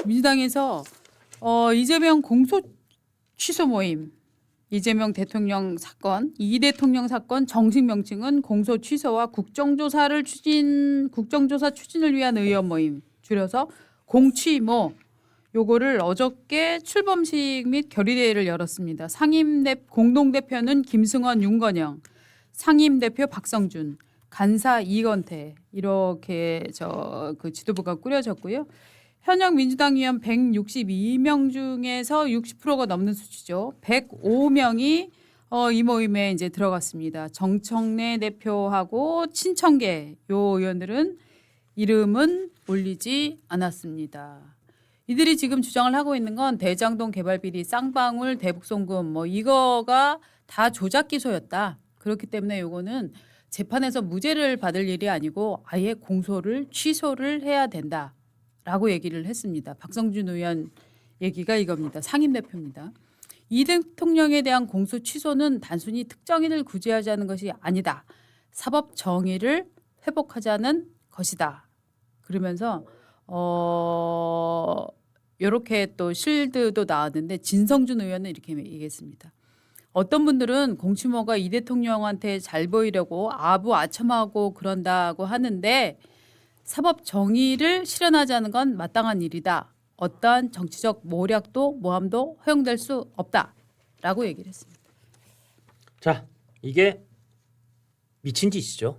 민주당에서 이재명 공소 취소 모임, 이재명 대통령 사건, 이 대통령 사건 정식 명칭은 공소 취소와 국정조사 추진을 위한 의원 모임, 줄여서 공취모. 요거를 어저께 출범식 및 결의대회를 열었습니다. 공동대표는 김승원, 윤건영, 상임대표 박성준, 간사 이건태 이렇게 그 지도부가 꾸려졌고요. 현역 민주당 의원 162명 중에서 60%가 넘는 수치죠. 105명이 이 모임에 이제 들어갔습니다. 정청래 대표하고 친청계 요 의원들은 이름은 올리지 않았습니다. 이들이 지금 주장을 하고 있는 건 대장동 개발 비리, 쌍방울, 대북송금 이거가 다 조작 기소였다. 그렇기 때문에 요거는 재판에서 무죄를 받을 일이 아니고 아예 공소를 취소를 해야 된다라고 얘기를 했습니다. 박성준 의원 얘기가 이겁니다. 상임대표입니다. 이 대통령에 대한 공소 취소는 단순히 특정인을 구제하자는 것이 아니다. 사법 정의를 회복하자는 것이다. 그러면서 이렇게 또 실드도 나왔는데 진성준 의원은 이렇게 얘기했습니다. 어떤 분들은 공치모가 이 대통령한테 잘 보이려고 아부아첨하고 그런다고 하는데 사법 정의를 실현하자는 건 마땅한 일이다. 어떠한 정치적 모략도 모함도 허용될 수 없다라고 얘기를 했습니다. 자, 이게 미친 짓이죠.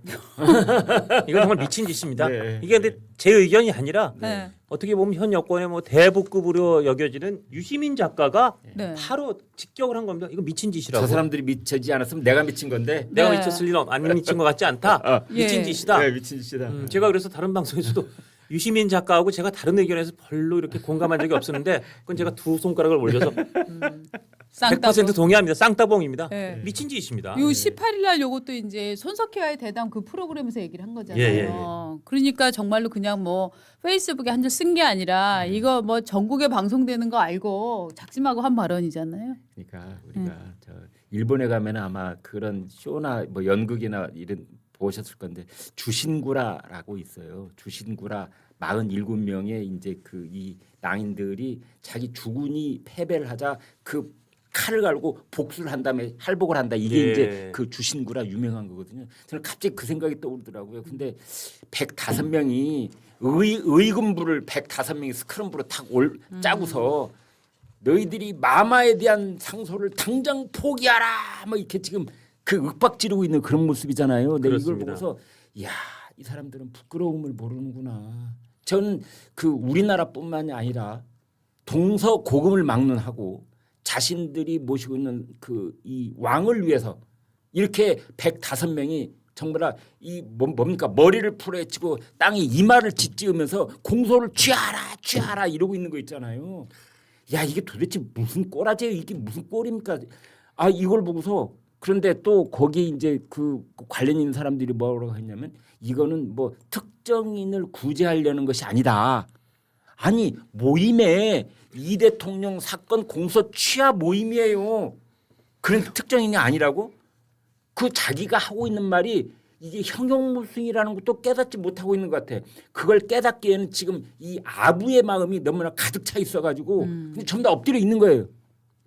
이건 정말 미친 짓입니다. 네. 이게 근데 제 의견이 아니라 네. 어떻게 보면 현 여권의 뭐 대부급으로 여겨지는 유시민 작가가 네. 바로 직격을 한 겁니다. 이거 미친 짓이라고. 저 사람들이 미치지 않았으면 내가 미친 건데. 내가 네. 미쳤을 리는 안 미친 것 같지 않다. 미친 예. 짓이다. 네, 미친 짓이다. 제가 그래서 다른 방송에서도 유시민 작가하고 제가 다른 의견에서 별로 이렇게 공감한 적이 없었는데 그건 제가 두 손가락을 올려서 100% 동의합니다. 쌍따봉입니다. 네. 미친 짓입니다. 요 18일 날 요것도 이제 손석희와의 대담 그 프로그램에서 얘기를 한 거잖아요. 예. 그러니까 정말로 그냥 뭐 페이스북에 한 줄 쓴 게 아니라 이거 뭐 전국에 방송되는 거 알고 작심하고 한 발언이잖아요. 그러니까 우리가 저 일본에 가면 아마 그런 쇼나 뭐 연극이나 이런 보셨을 건데 주신구라라고 있어요. 주신구라 47명의 이제 그 이 낭인들이 자기 주군이 패배를 하자 그 칼을 갈고 복수를 한 다음에 할복을 한다. 이게 예. 이제 그 주신구라 유명한 거거든요. 저는 갑자기 그 생각이 떠오르더라고요. 근데 105명이 의금부를 105명이 스크럼부로 탁 짜고서 너희들이 마마에 대한 상소를 당장 포기하라. 뭐 이렇게 지금 그 윽박 지르고 있는 그런 모습이잖아요. 근데 이걸 그렇습니다. 보고서 야, 이 사람들은 부끄러움을 모르는구나. 저는 그 우리나라뿐만이 아니라 동서고금을 막론하고 자신들이 모시고 있는 그 이 왕을 위해서 이렇게 105명이 정말 이 뭡니까 머리를 풀어헤치고 땅에 이마를 짓지으면서 공소를 취하라 이러고 있는 거 있잖아요. 야, 이게 도대체 무슨 꼬라지예요? 이게 무슨 꼴입니까? 아, 이걸 보고서 그런데 또 거기 이제 그 관련 있는 사람들이 뭐라고 했냐면 이거는 뭐 특정인을 구제하려는 것이 아니다. 아니 모임에 이 대통령 사건 공소 취하 모임이에요. 그런 특정인이 아니라고? 그 자기가 하고 있는 말이 이게 형용무승이라는 것도 깨닫지 못하고 있는 것 같아. 그걸 깨닫기에는 지금 이 아부의 마음이 너무나 가득 차 있어가지고 근데 전부 다 엎드려 있는 거예요.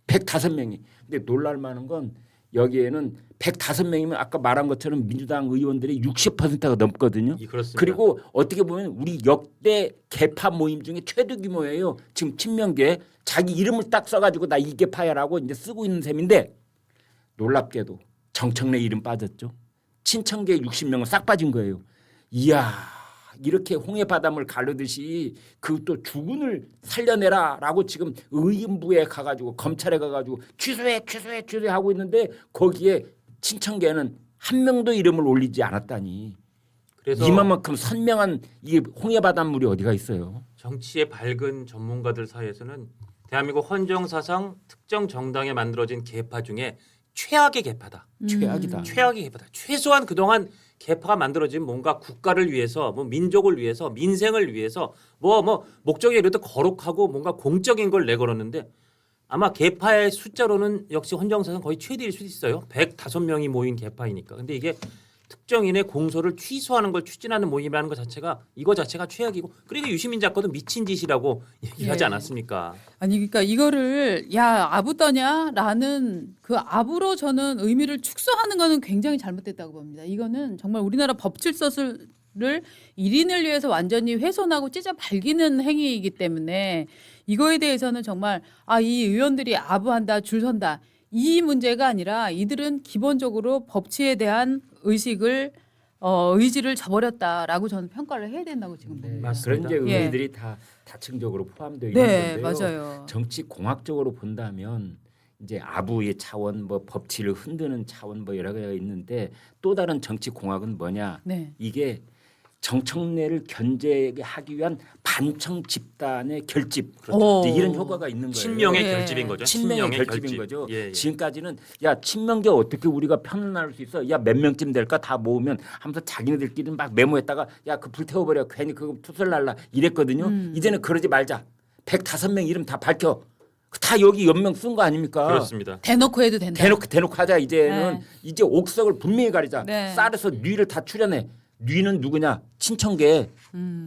105명이. 근데 놀랄 만한 건 여기에는 105명이면 아까 말한 것처럼 민주당 의원들의 60%가 넘거든요. 그렇습니다. 그리고 어떻게 보면 우리 역대 개파 모임 중에 최대 규모예요. 지금 친명계 자기 이름을 딱 써가지고 나 이 개파야라고 이제 쓰고 있는 셈인데 놀랍게도 정청래 이름 빠졌죠. 친청계 60명은 싹 빠진 거예요. 이야, 이렇게 홍해 바닷물 가르듯이 그 또 주군을 살려내라라고 지금 의원부에 가가지고 검찰에 가가지고 취소해 하고 있는데 거기에 친청계는 한 명도 이름을 올리지 않았다니. 그래서 이만큼 선명한 이 홍해 바닷물이 어디가 있어요? 정치의 밝은 전문가들 사이에서는 대한민국 헌정사상 특정 정당에 만들어진 개파 중에 최악의 개파다. 최악이다. 최악의 개파다. 최소한 그동안 개파가 만들어진 뭔가 국가를 위해서 뭐 민족을 위해서 민생을 위해서 뭐 목적이 이래도 거룩하고 뭔가 공적인 걸 내걸었는데 아마 개파의 숫자로는 역시 헌정사상 거의 최대일 수도 있어요. 105명이 모인 개파이니까. 근데 이게 특정인의 공소를 취소하는 걸 추진하는 모임이라는 것 자체가 이거 자체가 최악이고 그러니까 유시민 작가도 미친 짓이라고 얘기하지 예. 않았습니까? 아니 그러니까 이거를 야 아부 떠냐라는 그 아부로 저는 의미를 축소하는 거는 굉장히 잘못됐다고 봅니다. 이거는 정말 우리나라 법 질서를 1인을 위해서 완전히 훼손하고 찢어 발기는 행위이기 때문에 이거에 대해서는 정말 이 의원들이 아부한다 줄 선다 이 문제가 아니라 이들은 기본적으로 법치에 대한 의지를 저버렸다라고 저는 평가를 해야 된다고 지금 봅니다. 맞습니다. 그런 이제 예. 의미들이 다 다층적으로 포함되어 있는 네, 건데요. 맞아요. 정치 공학적으로 본다면 이제 아부의 차원, 뭐 법치를 흔드는 차원, 뭐 여러 가지가 있는데 또 다른 정치 공학은 뭐냐? 네. 이게 정청래를 견제하기 위한 반청 집단의 결집 오. 이제 이런 효과가 있는 거예요. 친명의 예. 결집인 거죠. 친명의 결집인 결집. 거죠. 예, 예. 지금까지는 야 친명계 어떻게 우리가 편을 수 있어? 야 몇 명쯤 될까 다 모으면 하면서 자기네들끼리 막 메모했다가 야 그 불태워버려 괜히 그거 투설 날라 이랬거든요. 이제는 그러지 말자. 105명 이름 다 밝혀. 다 여기 연명 쓴 거 아닙니까? 그렇습니다. 대놓고 해도 된다. 대놓고 하자 이제는 네. 이제 옥석을 분명히 가리자. 네. 쌀에서 뉘를 다 추려내. 뉘는 누구냐? 친청계.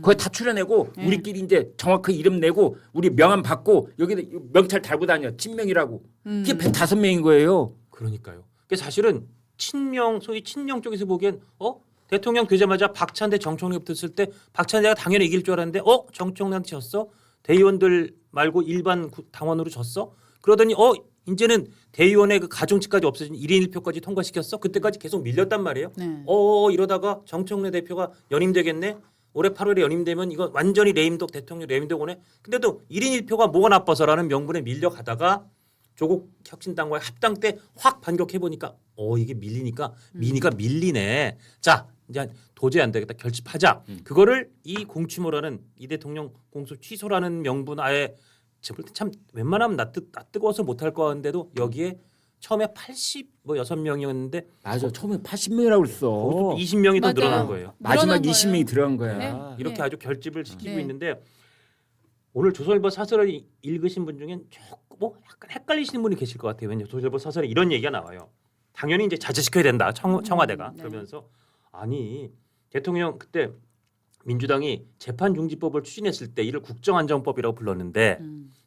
거기 다 추려내고 네. 우리끼리 이제 정확하게 이름 내고 우리 명함 받고 여기다 명찰 달고 다녀. 친명이라고. 그게 105명인 거예요. 그러니까요. 그 사실은 친명 소위 친명 쪽에서 보기엔 대통령 되자마자 박찬대 정청래 붙었을 때 박찬대가 당연히 이길 줄 알았는데 정청래한테 졌어? 대의원들 말고 일반 당원으로 졌어? 그러더니 이제는 대의원의 그 가중치까지 없어진 1인 1표까지 통과시켰어? 그때까지 계속 밀렸단 말이에요. 네. 이러다가 정청래 대표가 연임되겠네? 올해 8월에 연임되면 이거 완전히 레임덕 대통령 레임덕 오네? 근데도 1인 1표가 뭐가 나빠서라는 명분에 밀려가다가 조국 혁신당과의 합당 때 확 반격해보니까 이게 밀리니까 미니가 밀리네. 자 이제 도저히 안 되겠다 결집하자. 그거를 이 공취모라는 이 대통령 공소 취소라는 명분 아예 참 웬만하면 나 뜨거워서 못할 거 같은데도 여기에 처음에 86명이었는데 맞아. 처음에 80명이라고 그랬어. 20명이 더 맞아요. 늘어난 거예요. 마지막 늘어난 거예요. 20명이 들어간 거야. 네. 이렇게 네. 아주 결집을 시키고 네. 있는데 오늘 조선일보 사설을 읽으신 분 중엔 조금 약간 헷갈리시는 분이 계실 것 같아요. 왜냐하면 조선일보 사설에 이런 얘기가 나와요. 당연히 이제 자제시켜야 된다. 청와대가. 네. 그러면서 아니 대통령 그때 민주당이 재판중지법을 추진했을 때 이를 국정안정법이라고 불렀는데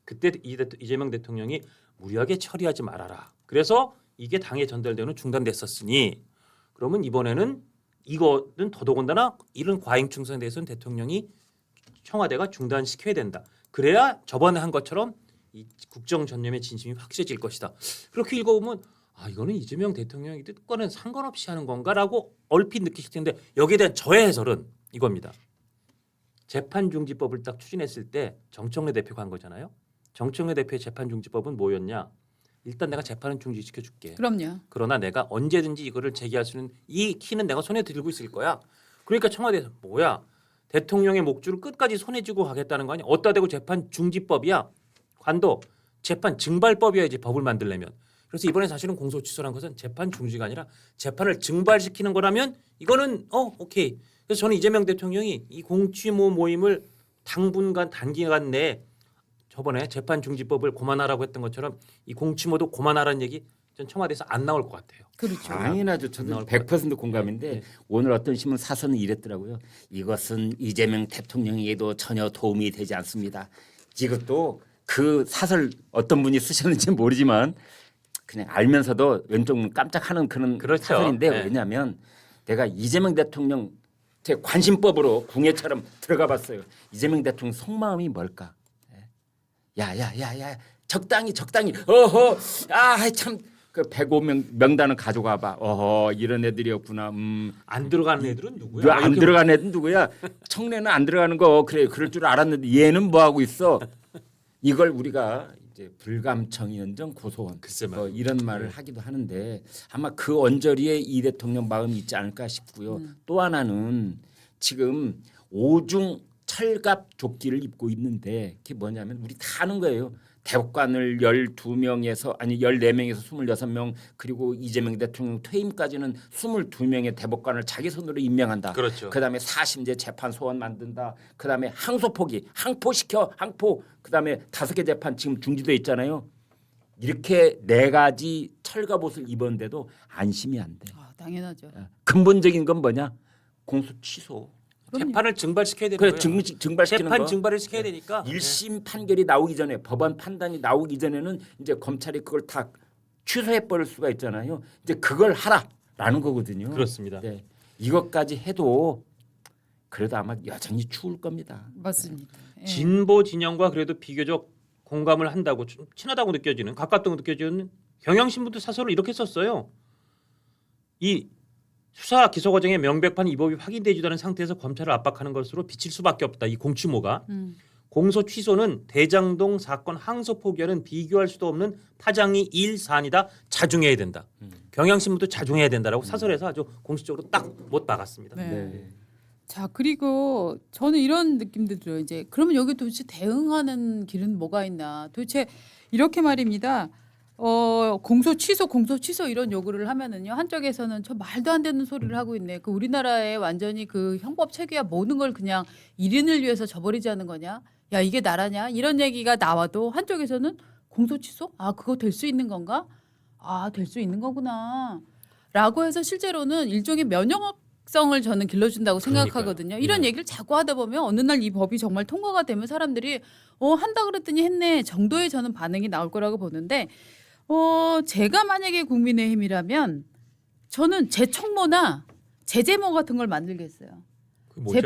그때 이재명 대통령이 무리하게 처리하지 말아라. 그래서 이게 당에 전달되는 중단됐었으니 그러면 이번에는 이거는 더더군다나 이런 과잉 충성에 대해서는 대통령이 청와대가 중단시켜야 된다. 그래야 저번에 한 것처럼 이 국정 전념의 진심이 확실해질 것이다. 그렇게 읽어보면 이거는 이재명 대통령의 뜻과는 상관없이 하는 건가라고 얼핏 느끼실 텐데 여기에 대한 저의 해설은 이겁니다. 재판중지법을 딱 추진했을 때 정청래 대표가 한 거잖아요. 정청래 대표의 재판중지법은 뭐였냐? 일단 내가 재판은 중지시켜줄게. 그럼요. 그러나 내가 언제든지 이거를 제기할 수 있는 이 키는 내가 손에 들고 있을 거야. 그러니까 청와대에서 뭐야? 대통령의 목줄을 끝까지 손에 쥐고 가겠다는 거 아니야? 어디다 대고 재판 중지법이야. 관도 재판 증발법이어야지 법을 만들려면. 그래서 이번에 사실은 공소 취소란 것은 재판 중지가 아니라 재판을 증발시키는 거라면 이거는 오케이. 그래서 저는 이재명 대통령이 이 공취모 모임을 당분간 단기간 내에 저번에 재판 중지법을 고만하라고 했던 것처럼 이 공취모도 고만하라는 얘기 전 청와대에서 안 나올 것 같아요. 그렇죠. 당연하죠. 저도 나올 것 100% 공감인데 네. 오늘 어떤 신문 사설은 이랬더라고요. 이것은 이재명 대통령에게도 전혀 도움이 되지 않습니다. 이것도 그 사설 어떤 분이 쓰셨는지 모르지만 그냥 알면서도 왼쪽 눈 깜짝하는 그런 그렇죠. 사설인데 네. 왜냐하면 내가 이재명 대통령 제 관심법으로 궁예처럼 들어가 봤어요. 이재명 대통령 속마음이 뭘까? 야야야야 적당히 참 그 105명 명단을 가져가 봐. 이런 애들이었구나. 안 들어가는 애들은 누구야? 안 들어간 애는 누구야? 청래는 안 들어가는 거 그래 그럴 줄 알았는데 얘는 뭐 하고 있어? 이걸 우리가 이제 불감청이언정 고소원 글쎄 뭐 이런 말을 하기도 하는데 아마 그 언저리에 이 대통령 마음이 있지 않을까 싶고요. 또 하나는 지금 오중 철갑 조끼를 입고 있는데 그게 뭐냐면 우리 다 아는 거예요. 대법관을 12명에서 아니 14명에서 26명 그리고 이재명 대통령 퇴임까지는 22명의 대법관을 자기 손으로 임명한다. 그렇죠. 그다음에 4심제 재판 소원 만든다. 그다음에 항소 포기, 항포시켜, 항포. 그다음에 5개 재판 지금 중지돼 있잖아요. 이렇게 4가지 철갑옷을 입었는데도 안심이 안 돼. 당연하죠. 근본적인 건 뭐냐? 공소 취소. 그럼요. 재판을 증발시켜야 되는 그래 거예요. 증발시키는 재판 거. 증발을 시켜야 되니까. 1심 판결이 나오기 전에 법원 판단이 나오기 전에는 이제 검찰이 그걸 다 취소해 버릴 수가 있잖아요. 이제 그걸 하라라는 거거든요. 그렇습니다. 네. 이것까지 해도 그래도 아마 여전히 추울 겁니다. 맞습니다. 예. 진보 진영과 그래도 비교적 공감을 한다고 좀 친하다고 느껴지는 가깝다고 느껴지는 경향신문도 사설을 이렇게 썼어요. 이 수사 기소 과정에 명백한 위법이 확인되지도 않은 상태에서 검찰을 압박하는 것으로 비칠 수밖에 없다. 이 공취모가 공소 취소는 대장동 사건 항소 포기와는 비교할 수도 없는 파장이 일사안이다. 자중해야 된다. 경향신문도 자중해야 된다라고 사설에서 아주 공식적으로 딱 못 박았습니다. 네. 네. 자 그리고 저는 이런 느낌도 들어요. 이제 그러면 여기 도대체 대응하는 길은 뭐가 있나? 도대체 이렇게 말입니다. 공소 취소 이런 요구를 하면은요 한쪽에서는 저 말도 안 되는 소리를 하고 있네. 그 우리나라에 완전히 그 형법 체계와 모든 걸 그냥 일인을 위해서 저버리자는 거냐? 야 이게 나라냐? 이런 얘기가 나와도 한쪽에서는 공소 취소? 아 그거 될 수 있는 건가? 아 될 수 있는 거구나.라고 해서 실제로는 일종의 면역성을 저는 길러준다고 생각하거든요. 이런 얘기를 자꾸 하다 보면 어느 날 이 법이 정말 통과가 되면 사람들이 한다 그랬더니 했네 정도의 저는 반응이 나올 거라고 보는데 제가 만약에 국민의힘이라면 저는 재청모나 재제모 같은 걸 만들겠어요. 뭐죠?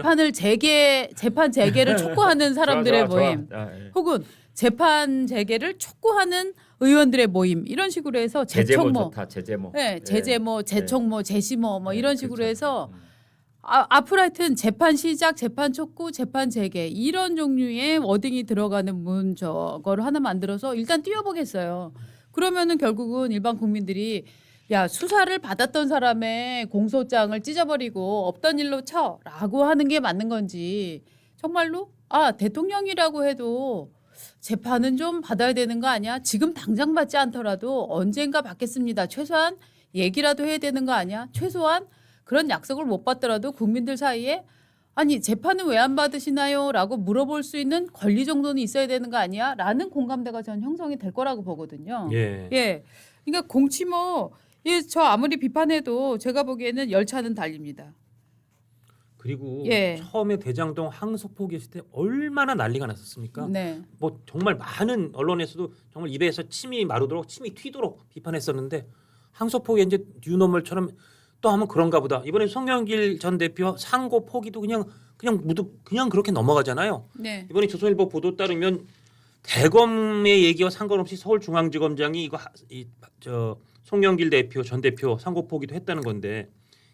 재판 재개를 촉구하는 사람들의 좋아. 모임, 혹은 재판 재개를 촉구하는 의원들의 모임 이런 식으로 해서 제재모 재청모, 좋다. 제재모. 네, 재제모, 재청모, 재심모 뭐 네, 이런 식으로 그렇죠. 해서 앞으로 하여튼 재판 시작, 재판 촉구, 재판 재개 이런 종류의 워딩이 들어가는 문 저거를 하나 만들어서 일단 띄워보겠어요. 그러면은 결국은 일반 국민들이 야 수사를 받았던 사람의 공소장을 찢어버리고 없던 일로 쳐라고 하는 게 맞는 건지 정말로 대통령이라고 해도 재판은 좀 받아야 되는 거 아니야? 지금 당장 받지 않더라도 언젠가 받겠습니다. 최소한 얘기라도 해야 되는 거 아니야? 최소한 그런 약속을 못 받더라도 국민들 사이에 아니 재판은 왜 안 받으시나요? 라고 물어볼 수 있는 권리 정도는 있어야 되는 거 아니야? 라는 공감대가 전 형성이 될 거라고 보거든요. 예. 그러니까 공치모 저 아무리 비판해도 제가 보기에는 열차는 달립니다. 그리고 예. 처음에 대장동 항소 포기했을 때 얼마나 난리가 났었습니까? 네. 뭐 정말 많은 언론에서도 정말 입에서 침이 마르도록 침이 튀도록 비판했었는데 항소 포기 이제 뉴노멀처럼 또 하면 그런가 보다. 이번에 송영길 전 대표 상고 포기도 그냥 그렇게 넘어가잖아요. 네. 이번에 조선일보 보도 따르면 대검의 얘기와 상관없이 서울중앙지검장이 송영길 대표 전 대표 상고 포기도 했다는 건데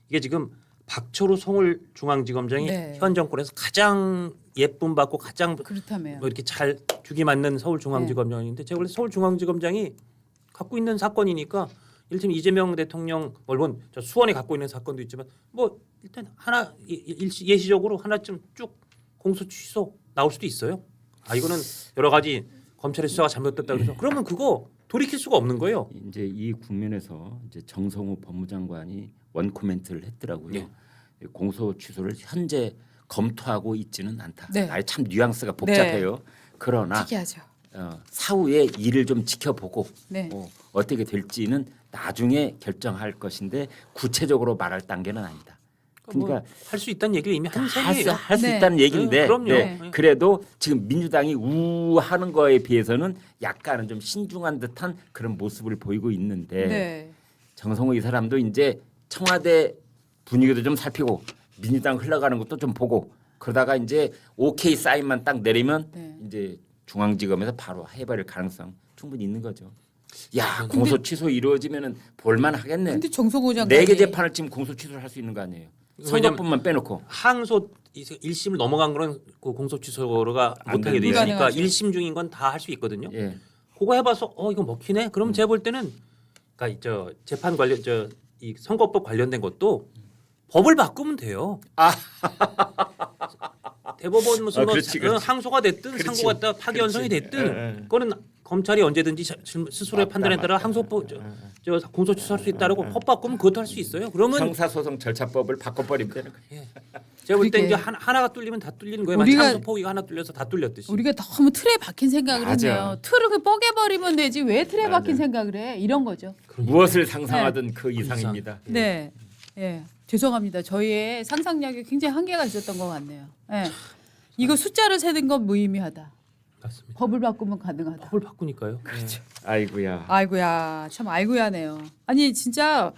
이게 지금 박철우 서울중앙지검장이 네. 현 정권에서 가장 예쁨 받고 가장 그렇다며요. 뭐 이렇게 잘 죽이 맞는 서울중앙지검장인데 제가 원래 서울중앙지검장이 갖고 있는 사건이니까 이를테면 이재명 대통령 물론 저 수원에 갖고 있는 사건도 있지만 뭐 일단 하나 예시적으로 하나쯤 쭉 공소 취소 나올 수도 있어요. 이거는 여러 가지 검찰의 수사가 잘못됐다 그래서 그러면 그거 돌이킬 수가 없는 거예요. 이제 이 국면에서 이제 정성호 법무장관이 원 코멘트를 했더라고요. 예. 공소 취소를 현재 검토하고 있지는 않다. 네. 아예 참 뉘앙스가 복잡해요. 그러나 특이하죠. 사후에 일을 좀 지켜보고 네. 어떻게 될지는 나중에 결정할 것인데 구체적으로 말할 단계는 아니다. 그러니까 할 수 있다는 얘기를 이미 한 셈이에요. 할 수 네. 있다는 얘기인데 그럼요. 네. 네. 그래도 지금 민주당이 우하는 거에 비해서는 약간은 좀 신중한 듯한 그런 모습을 보이고 있는데 네. 정성호 이 사람도 이제 청와대 분위기도 좀 살피고 민주당 흘러가는 것도 좀 보고 그러다가 이제 오케이 사인만 딱 내리면 네. 이제 중앙지검에서 바로 해버릴 가능성 충분히 있는 거죠. 야 공소 취소 이루어지면은 볼만 하겠네. 근데 정성호 장관이 4개 재판을 지금 공소 취소를 할 수 있는 거 아니에요. 선거법만 빼놓고. 항소 1심을 넘어간 거는 그 공소 취소가 안 못하게 돼 되는 있으니까 불가능하죠. 1심 중인 건 다 할 수 있거든요. 예. 그거 해봐서 이거 먹히네. 그럼 제가 볼 때는 그러니까 저 재판 관련 이 선거법 관련된 것도 법을 바꾸면 돼요. 대법원 무슨 뭐 그렇지, 그렇지. 항소가 됐든 그렇지. 상고가 다 파기환송이 그렇지. 됐든 그거는 검찰이 언제든지 스스로의 판단에 따라 항소법 저 공소 취소할 수 있다라고 법 바꾸면 그것도 할 수 있어요. 그러면 형사소송 절차법을 바꿔버리면 되는 거예요. 제가 볼 때 그러게. 이제 하나가 뚫리면 다 뚫리는 거예요. 우리가- 항소 포기가 하나 뚫려서 다 뚫렸듯이. 우리가 너무 틀에 박힌 생각을 맞아. 했네요. 틀을 그 뽀개버리면 되지 왜 틀에 맞아. 박힌 생각을 해? 이런 거죠. 무엇을 상상하든 그 이상입니다. 네. 예, 죄송합니다. 저희의 상상력이 굉장히 한계가 있었던 것 같네요. 예. 이거 숫자를 세는 건 무의미하다. 맞습니다. 법을 바꾸면 가능하다. 법을 바꾸니까요. 그렇죠. 아이고야. 아이고야, 참 아이고야네요. 아니 진짜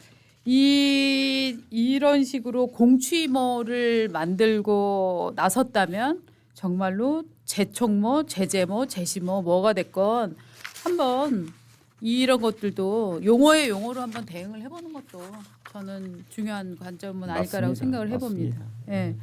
이런 식으로 공취모를 만들고 나섰다면 정말로 재총모, 재제모, 재시모 뭐가 됐건 한번 이런 것들도 용어의 용어로 한번 대응을 해보는 것도 저는 중요한 관점은 아닐까라고 맞습니다. 생각을 해봅니다. 맞습니다. 예.